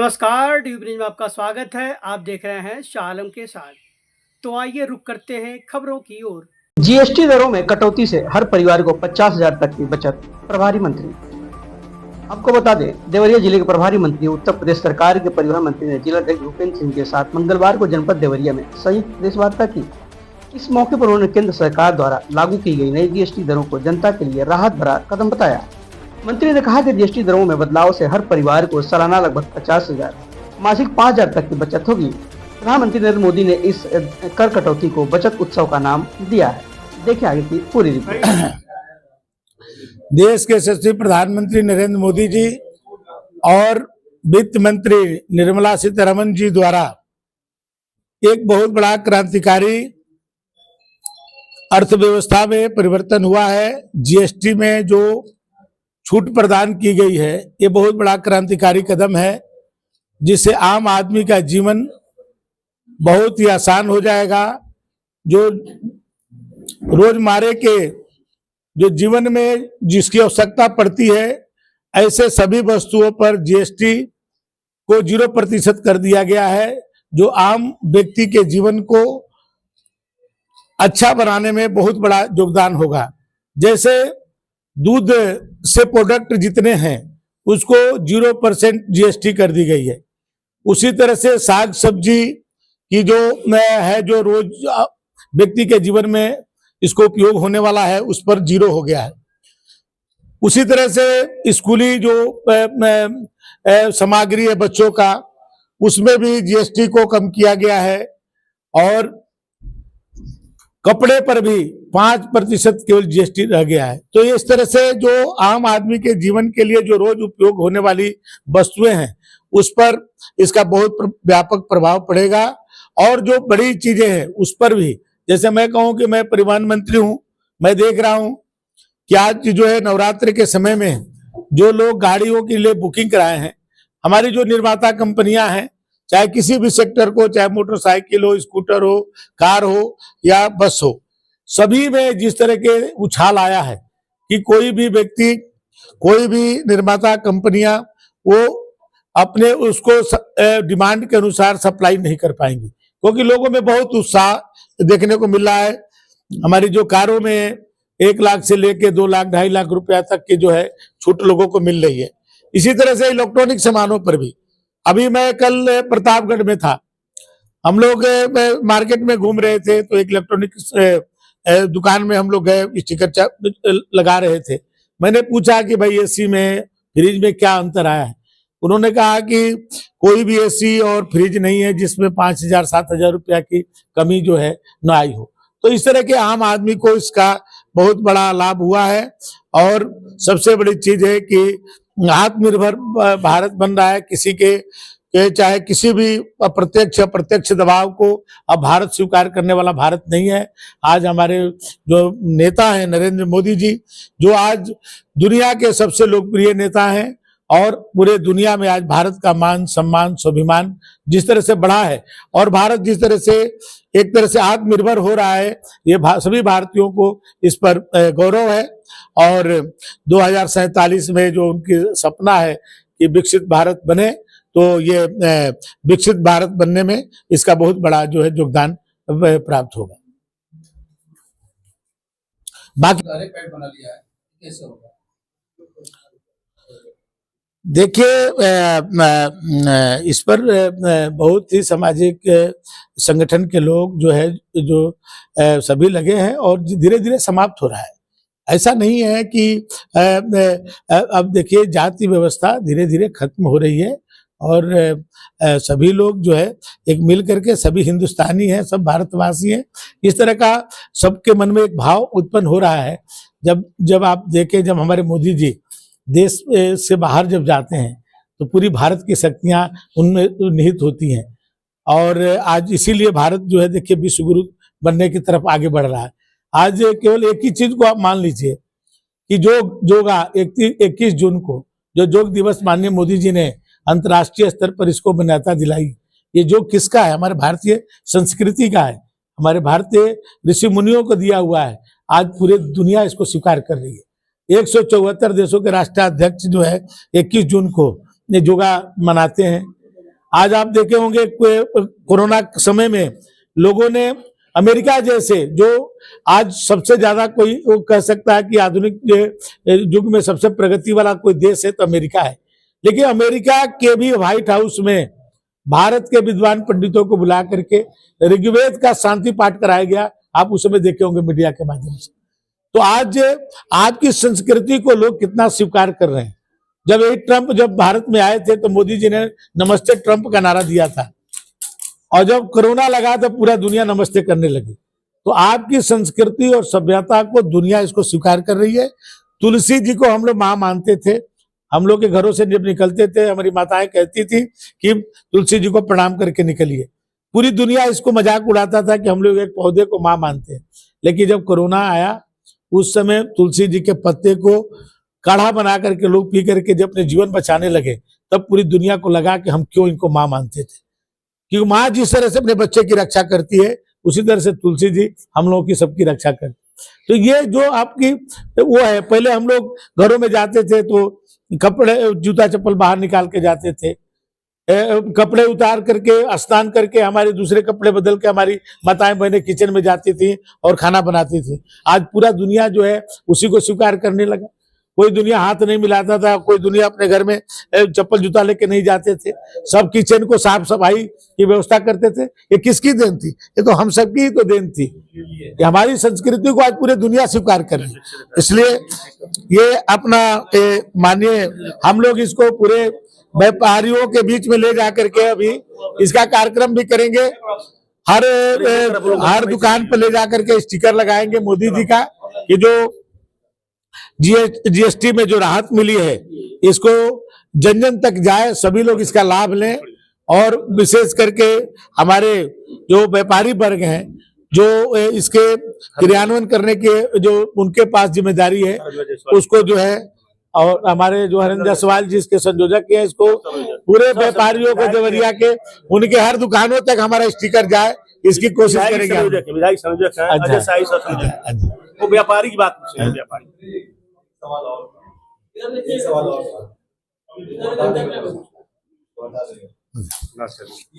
नमस्कार, due bridge में आपका स्वागत है। आप देख रहे हैं शाह आलम के साथ। तो आइए रुक करते हैं खबरों की ओर। जीएसटी दरों में कटौती से हर परिवार को 50,000 तक की बचत, प्रभारी मंत्री। आपको बता दें, देवरिया जिले के प्रभारी मंत्री उत्तर प्रदेश सरकार के परिवहन मंत्री ने जिलाध्यक्ष भूपेंद्र सिंह के साथ मंगलवार को जनपद देवरिया में संयुक्त प्रेस वार्ता की। इस मौके पर उन्होंने केंद्र सरकार द्वारा लागू की गई नई जीएसटी दरों को जनता के लिए राहत भरा कदम बताया। मंत्री ने कहा कि जीएसटी दरों में बदलाव से हर परिवार को सालाना लगभग 50,000, मासिक 5,000 तक की बचत होगी। प्रधानमंत्री नरेंद्र मोदी ने इस कर कटौती को बचत उत्सव का नाम दिया है। देखिए आगे की पूरी रिपोर्ट। देश के यशस्वी प्रधानमंत्री नरेंद्र मोदी जी और वित्त मंत्री निर्मला सीतारमण जी द्वारा एक बहुत बड़ा क्रांतिकारी अर्थव्यवस्था में परिवर्तन हुआ है। जीएसटी में जो छूट प्रदान की गई है, ये बहुत बड़ा क्रांतिकारी कदम है, जिससे आम आदमी का जीवन बहुत ही आसान हो जाएगा। जो रोजमर्रा के जो जीवन में जिसकी आवश्यकता पड़ती है, ऐसे सभी वस्तुओं पर जीएसटी को 0% कर दिया गया है, जो आम व्यक्ति के जीवन को अच्छा बनाने में बहुत बड़ा योगदान होगा। जैसे दूध से प्रोडक्ट जितने हैं उसको 0% जीएसटी कर दी गई है, उसी तरह से साग सब्जी की जो है, जो रोज व्यक्ति के जीवन में इसको उपयोग होने वाला है, उस पर 0 हो गया है। उसी तरह से स्कूली जो सामग्री है बच्चों का, उसमें भी जीएसटी को कम किया गया है, और कपड़े पर भी 5% केवल जीएसटी रह गया है। तो इस तरह से जो आम आदमी के जीवन के लिए जो रोज उपयोग होने वाली वस्तुएं हैं, उस पर इसका बहुत व्यापक प्रभाव पड़ेगा। और जो बड़ी चीजें हैं उस पर भी, जैसे मैं कहूं कि मैं परिवहन मंत्री हूं, मैं देख रहा हूं कि आज जो है नवरात्र के समय में जो लोग गाड़ियों के लिए बुकिंग कराए हैं, हमारी जो निर्माता कंपनियां हैं, चाहे किसी भी सेक्टर को, चाहे मोटरसाइकिल हो, स्कूटर हो, कार हो या बस हो, सभी में जिस तरह के उछाल आया है कि कोई भी व्यक्ति, कोई भी निर्माता कंपनियां वो अपने उसको डिमांड के अनुसार सप्लाई नहीं कर पाएंगी, क्योंकि लोगों में बहुत उत्साह देखने को मिल रहा है। हमारी जो कारों में 1 लाख से लेके 2 लाख 2.5 लाख रुपया तक की जो है छूट लोगों को मिल रही है। इसी तरह से इलेक्ट्रॉनिक सामानों पर भी, अभी मैं कल प्रतापगढ़ में था, हम लोग मार्केट में घूम रहे थे, तो एक इलेक्ट्रॉनिक दुकान में हम लोग गए, स्टिकर लगा रहे थे। मैंने पूछा कि भाई एसी में फ्रिज में क्या अंतर आया है। उन्होंने कहा कि कोई भी एसी और फ्रिज नहीं है जिसमें 5,000-7,000 रुपया की कमी जो है न आई हो। तो इस तरह के आम आदमी को इसका बहुत बड़ा लाभ हुआ है। और सबसे बड़ी चीज है कि आत्मनिर्भर भारत बन रहा है। किसी के चाहे किसी भी अप्रत्यक्ष दबाव को अब भारत स्वीकार करने वाला भारत नहीं है। आज हमारे जो नेता हैं नरेंद्र मोदी जी, जो आज दुनिया के सबसे लोकप्रिय नेता हैं, और पूरे दुनिया में आज भारत का मान सम्मान स्वाभिमान जिस तरह से बढ़ा है, और भारत जिस तरह से एक तरह से आत्मनिर्भर हो रहा है, ये सभी भारतीयों को इस पर गौरव है। और 2047 में जो उनकी सपना है कि विकसित भारत बने, तो ये विकसित भारत बनने में इसका बहुत बड़ा जो है योगदान प्राप्त होगा। बाकी बना लिया है, कैसे होगा? देखिए, इस पर बहुत ही सामाजिक संगठन के लोग जो है, जो सभी लगे हैं, और धीरे धीरे समाप्त हो रहा है। ऐसा नहीं है कि अब देखिए जाति व्यवस्था धीरे धीरे खत्म हो रही है, और सभी लोग जो है एक मिल करके सभी हिंदुस्तानी हैं, सब भारतवासी हैं। इस तरह का सबके मन में एक भाव उत्पन्न हो रहा है। जब आप देखें, जब हमारे मोदी जी देश से बाहर जब जाते हैं, तो पूरी भारत की शक्तियां उनमें निहित होती हैं। और आज इसीलिए भारत जो है देखिए विश्व गुरु बनने की तरफ आगे बढ़ रहा है। आज केवल एक ही चीज को आप मान लीजिए कि जो 21 जून को जो योग दिवस माननीय मोदी जी ने अंतर्राष्ट्रीय स्तर पर इसको मान्यता दिलाई, ये योग किसका है? हमारे भारतीय संस्कृति का है, हमारे भारतीय ऋषि मुनियों को दिया हुआ है। आज पूरी दुनिया इसको स्वीकार कर रही है। 174 देशों के राष्ट्राध्यक्ष जो है 21 जून को ये योगा मनाते हैं। आज आप देखे होंगे कोरोना समय में लोगों ने अमेरिका जैसे, जो आज सबसे ज्यादा कोई वो कह सकता है कि आधुनिक युग में सबसे प्रगति वाला कोई देश है तो अमेरिका है, लेकिन अमेरिका के भी व्हाइट हाउस में भारत के विद्वान पंडितों को बुला करके ऋग्वेद का शांति पाठ कराया गया। आप उस समय देखे होंगे मीडिया के माध्यम से। तो आज आपकी संस्कृति को लोग कितना स्वीकार कर रहे हैं। जब यही ट्रंप जब भारत में आए थे तो मोदी जी ने नमस्ते ट्रंप का नारा दिया था, और जब कोरोना लगा तो पूरा दुनिया नमस्ते करने लगी। तो आपकी संस्कृति और सभ्यता को दुनिया इसको स्वीकार कर रही है। तुलसी जी को हम लोग मां मानते थे, हम लोग के घरों से जब निकलते थे हमारी माताएं कहती थी कि तुलसी जी को प्रणाम करके निकलिए। पूरी दुनिया इसको मजाक उड़ाता था कि हम लोग एक पौधे को मां मानते हैं। लेकिन जब कोरोना आया उस समय तुलसी जी के पत्ते को काढ़ा बना करके लोग पी करके जब अपने जीवन बचाने लगे, तब पूरी दुनिया को लगा कि हम क्यों इनको मां मानते थे। क्योंकि माँ जिस तरह से अपने बच्चे की रक्षा करती है, उसी तरह से तुलसी जी हम लोगों की सबकी रक्षा करती। तो ये जो आपकी वो है, पहले हम लोग घरों में जाते थे तो कपड़े जूता चप्पल बाहर निकाल के जाते थे, कपड़े उतार करके स्नान करके हमारे दूसरे कपड़े बदल के हमारी माताएं बहनें किचन में जाती थी और खाना बनाती थी। आज पूरा दुनिया जो है उसी को स्वीकार करने लगा। कोई दुनिया हाथ नहीं मिलाता था, कोई दुनिया अपने घर में चप्पल जूता लेके नहीं जाते थे, सब किचन को साफ सफाई की व्यवस्था करते थे। ये किसकी देन थी? ये तो हम सबकी ही तो देन थी। ये हमारी संस्कृति को आज पूरे दुनिया स्वीकार कर रही। इसलिए ये अपना मानिए हम लोग इसको पूरे व्यापारियों के बीच में ले जा करके अभी इसका कार्यक्रम भी करेंगे। हर दुकान पर ले जा करके स्टिकर लगाएंगे मोदी जी का कि जो जीएसटी में जो राहत मिली है इसको जन जन तक जाए, सभी लोग इसका लाभ लें। और विशेष करके हमारे जो व्यापारी वर्ग हैं जो इसके क्रियान्वयन करने के जो उनके पास जिम्मेदारी है उसको जो है, और हमारे जो हरेंद्र जायसवाल जी इसके संयोजक हैं, इसको पूरे व्यापारियों को देवरिया के उनके हर दुकानों तक हमारा स्टिकर जाए, इसकी कोशिश करेंगे। वो व्यापारी की बात है। व्यापारी ये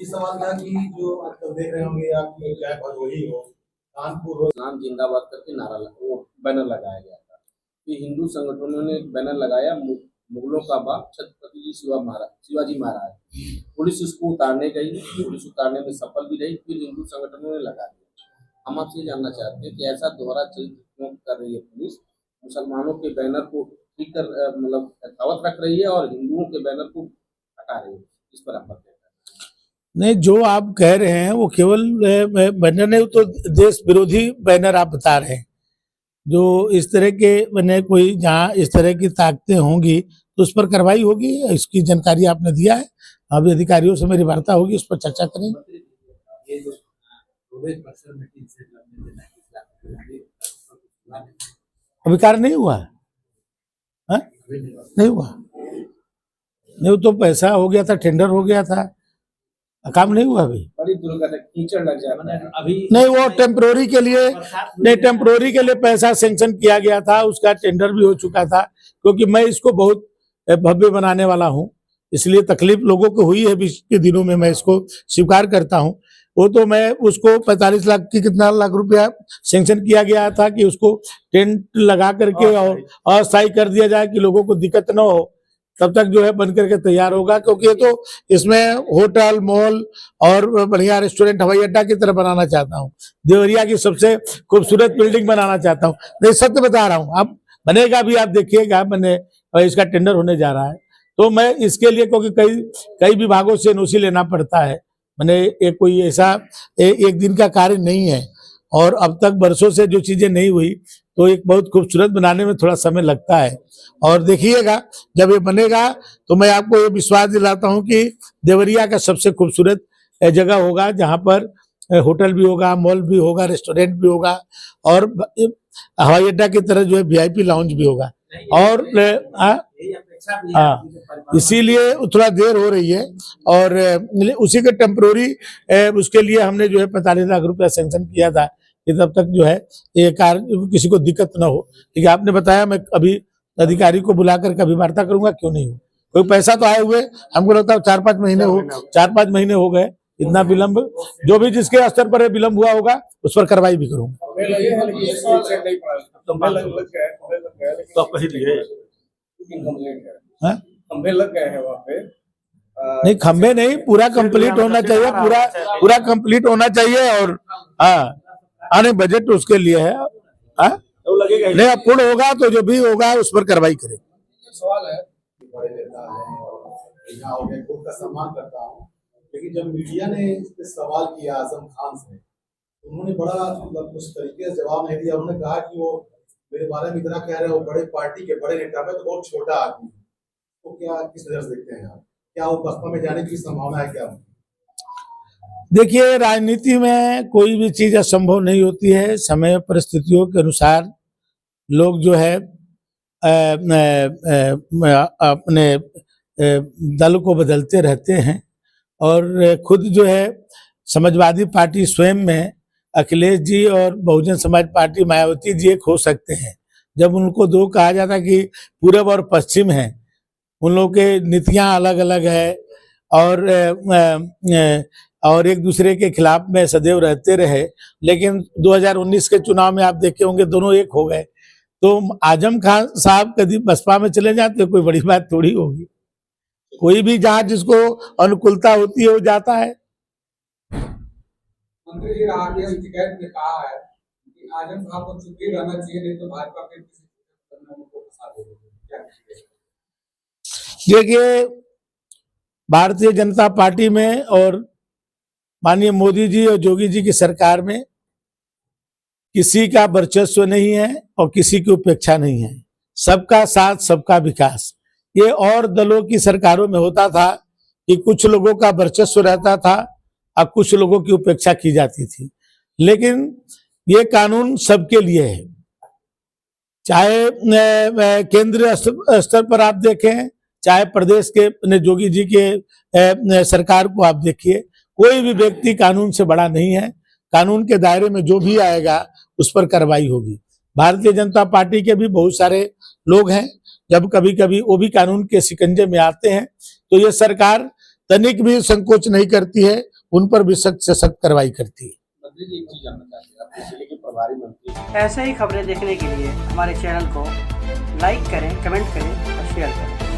सवाल था कि जो आजकल देख रहे होंगे आप चाहे भदोही हो, कानपुर हो, नाम जिंदाबाद करके नारा वो बैनर लगाया गया था। ये हिंदू संगठनों ने एक बैनर लगाया, मुगलों का बाप छत्रपति शिवाजी महाराज। पुलिस उसको उतारने गई, पुलिस उतारने में सफल भी रही, फिर हिंदू संगठनों ने लगा दिया। हम आपसे जानना चाहते हैं कि ऐसा दोहरा चरित्र क्यों कर रही है पुलिस? मुसलमानों के बैनर को ठीक कर मतलब यथावत रख रही है और हिंदुओं के बैनर को हटा रही है, इस पर आप नहीं, जो आप कह रहे हैं वो केवल बैनर नहीं, तो देश विरोधी बैनर आप बता रहे हैं। जो इस तरह के बने कोई जहाँ इस तरह की ताकतें होंगी तो उस पर कार्रवाई होगी। इसकी जानकारी आपने दिया है, अभी अधिकारियों से मेरी वार्ता होगी, उस पर चर्चा करेंगे। अभी कार्य नहीं हुआ है, नहीं हुआ, नहीं तो पैसा हो गया था, टेंडर हो गया था, काम नहीं हुआ अभी। कीचड़ लग जाए अभी नहीं, वो टेम्पोररी के लिए नहीं, टेम्पोररी के लिए पैसा सैंक्शन किया गया था, उसका टेंडर भी हो चुका था। क्योंकि मैं इसको बहुत भव्य बनाने वाला हूँ, इसलिए तकलीफ लोगों को हुई है बीच के दिनों में, मैं इसको स्वीकार करता हूँ। वो तो मैं उसको 45 लाख की कितना लाख रुपया सैंक्शन किया गया था कि उसको टेंट लगा करके और अस्थायी कर दिया जाए कि लोगों को दिक्कत न हो, तब तक जो है बन करके तैयार होगा। क्योंकि ये तो इसमें होटल मॉल और बढ़िया रेस्टोरेंट हवाई अड्डा की तरह बनाना चाहता हूँ, देवरिया की सबसे खूबसूरत बिल्डिंग बनाना चाहता हूँ। नहीं, सत्य बता रहा हूँ, अब बनेगा भी, आप देखिएगा, बने इसका टेंडर होने जा रहा है। तो मैं इसके लिए, क्योंकि कई विभागों से एनओसी लेना पड़ता है, मैंने एक कोई ऐसा एक दिन का कार्य नहीं है, और अब तक बरसों से जो चीजें नहीं हुई तो एक बहुत खूबसूरत बनाने में थोड़ा समय लगता है। और देखिएगा जब ये बनेगा तो मैं आपको ये विश्वास दिलाता हूँ कि देवरिया का सबसे खूबसूरत जगह होगा, जहाँ पर होटल भी होगा, मॉल भी होगा, रेस्टोरेंट भी होगा, और हवाई अड्डा की तरह जो है वीआईपी लाउंज भी होगा। और हाँ, इसीलिए थोड़ा देर हो रही है, और उसी के टेम्पोररी उसके लिए हमने जो है 45 लाख रुपया सैंक्शन किया था कि तब तक जो है ये कार्य किसी को दिक्कत ना हो। ठीक है, आपने बताया, मैं अभी अधिकारी को बुला कर कभी वार्ता करूंगा, क्यों नहीं हो, कोई पैसा तो आए हुए हमको लगता है 4-5 महीने हो गए। इतना विलम्ब जो भी जिसके स्तर पर विलम्ब हुआ होगा उस पर कार्रवाई भी करूंगा। तो आप कही दिए खंभे लग गए हैं वहाँ पे। नहीं, खंबे नहीं, पूरा कंप्लीट होना चाहिए, पूरा कंप्लीट होना चाहिए। और आने बजट उसके लिए है। तो लगेगा नहीं, अब पूर्ण होगा तो जो भी होगा उस पर कार्रवाई करेंगे। सवाल है, बड़े नेता हैं और यहाँ हो गए, खुद का सम्मान करता हूँ, लेकिन जब मीडिया ने इस पे सवाल किया आजम खान से, उन्होंने बड़ा मतलब कुछ तरीके से जवाब नहीं दिया। उन्होंने कहा कि वो मेरे बारे में इतना कह रहे हो, बड़े पार्टी के बड़े नेता में तो बहुत छोटा आदमी। तो क्या किस नजर से देखते हैं आप? क्या वो बसपा में जाने की संभावना है क्या? देखिए, राजनीति में कोई भी चीज असंभव नहीं होती है। समय परिस्थितियों के अनुसार लोग जो है अपने दल को बदलते रहते हैं। और खुद जो है समाजवादी पार्टी स्वयं में अखिलेश जी और बहुजन समाज पार्टी मायावती जी एक हो सकते हैं। जब उनको दो कहा जाता कि पूरब और पश्चिम है, उन लोगों के नीतियां अलग अलग है और एक दूसरे के खिलाफ में सदैव रहते रहे। लेकिन 2019 के चुनाव में आप देखे होंगे दोनों एक हो गए। तो आजम खान साहब कभी बसपा में चले जाते, कोई बड़ी बात थोड़ी होगी। कोई भी जहां जिसको अनुकूलता होती है वो जाता है। मंत्री जी राकेश टिकैत ने कहा है कि आजम साहब को चुप्पी रहना चाहिए, नहीं तो भाजपा के किसी को फंसा देगा। देखिए, भारतीय जनता पार्टी में और माननीय मोदी जी और योगी जी की सरकार में किसी का वर्चस्व नहीं है और किसी की उपेक्षा नहीं है। सबका साथ, सबका विकास। ये और दलों की सरकारों में होता था कि कुछ लोगों का वर्चस्व रहता था और कुछ लोगों की उपेक्षा की जाती थी। लेकिन ये कानून सबके लिए है। चाहे केंद्रीय स्तर पर आप देखें, चाहे प्रदेश के योगी जी के सरकार को आप देखिए, कोई भी व्यक्ति कानून से बड़ा नहीं है। कानून के दायरे में जो भी आएगा उस पर कार्रवाई होगी। भारतीय जनता पार्टी के भी बहुत सारे लोग हैं, जब कभी कभी वो भी कानून के शिकंजे में आते हैं तो ये सरकार तनिक भी संकोच नहीं करती है, उन पर भी सख्त से सख्त कार्रवाई करती है। मंत्री जी एक चीज जानना चाहते हैं, आपके जिले के प्रभारी मंत्री। ऐसे ही खबरें देखने के लिए हमारे चैनल को लाइक करें, कमेंट करें और शेयर करें।